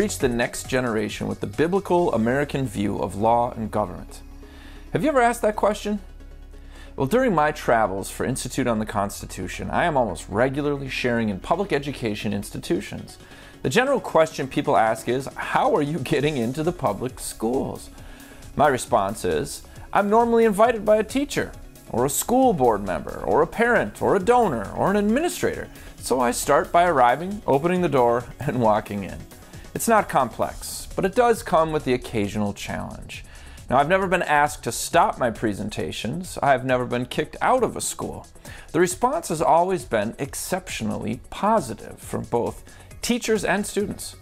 reach the next generation with the biblical American view of law and government? Have you ever asked that question? Well, during my travels for Institute on the Constitution, I am almost regularly sharing in public education institutions. The general question people ask is, how are you getting into the public schools? My response is, I'm normally invited by a teacher, or a school board member, or a parent, or a donor, or an administrator. So I start by arriving, opening the door, and walking in. It's not complex, but it does come with the occasional challenge. Now, I've never been asked to stop my presentations. I've never been kicked out of a school. The response has always been exceptionally positive from both teachers and students.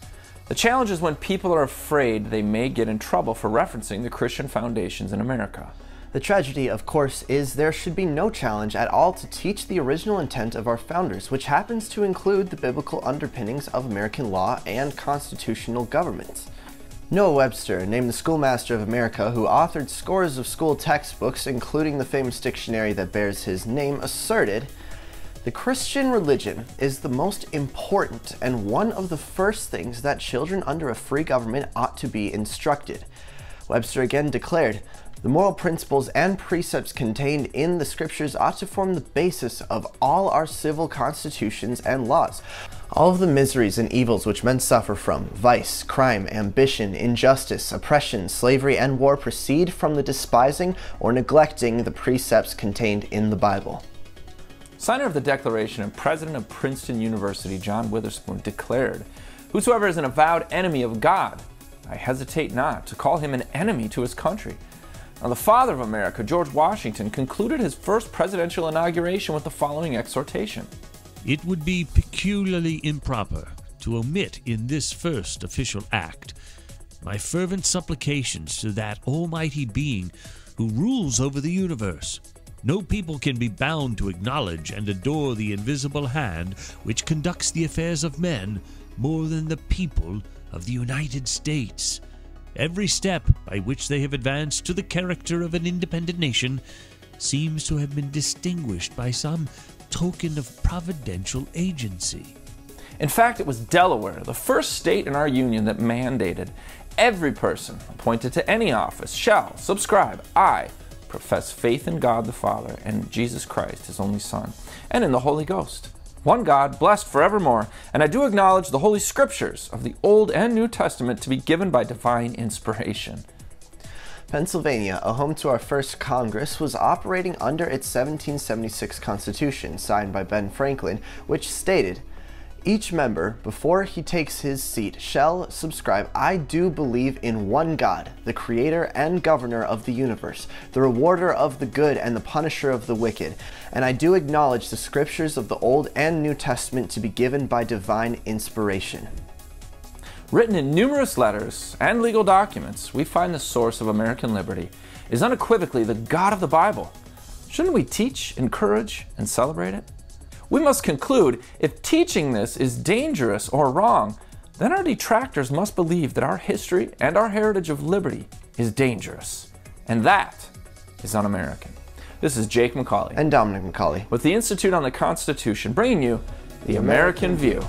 The challenge is when people are afraid they may get in trouble for referencing the Christian foundations in America. The tragedy, of course, is there should be no challenge at all to teach the original intent of our founders, which happens to include the biblical underpinnings of American law and constitutional government. Noah Webster, named the Schoolmaster of America, who authored scores of school textbooks, including the famous dictionary that bears his name, asserted, "The Christian religion is the most important and one of the first things that children under a free government ought to be instructed." Webster again declared, "The moral principles and precepts contained in the scriptures ought to form the basis of all our civil constitutions and laws. All of the miseries and evils which men suffer from, vice, crime, ambition, injustice, oppression, slavery, and war proceed from the despising or neglecting the precepts contained in the Bible." Signer of the Declaration and president of Princeton University, John Witherspoon, declared, "Whosoever is an avowed enemy of God, I hesitate not to call him an enemy to his country." Now, the father of America, George Washington, concluded his first presidential inauguration with the following exhortation. "It would be peculiarly improper to omit in this first official act my fervent supplications to that Almighty Being who rules over the universe. No people can be bound to acknowledge and adore the invisible hand which conducts the affairs of men more than the people of the United States. Every step by which they have advanced to the character of an independent nation seems to have been distinguished by some token of providential agency." In fact, it was Delaware, the first state in our union, that mandated every person appointed to any office shall subscribe, "I profess faith in God the Father and Jesus Christ, his only Son, and in the Holy Ghost, one God, blessed forevermore, and I do acknowledge the Holy Scriptures of the Old and New Testament to be given by divine inspiration." Pennsylvania, a home to our first Congress, was operating under its 1776 Constitution, signed by Ben Franklin, which stated, "Each member, before he takes his seat, shall subscribe, I do believe in one God, the Creator and Governor of the universe, the rewarder of the good and the punisher of the wicked, and I do acknowledge the Scriptures of the Old and New Testament to be given by divine inspiration." Written in numerous letters and legal documents, we find the source of American liberty is unequivocally the God of the Bible. Shouldn't we teach, encourage, and celebrate it? We must conclude, if teaching this is dangerous or wrong, then our detractors must believe that our history and our heritage of liberty is dangerous. And that is un-American. This is Jake MacAulay and Dominic MacAulay with the Institute on the Constitution, bringing you the American View.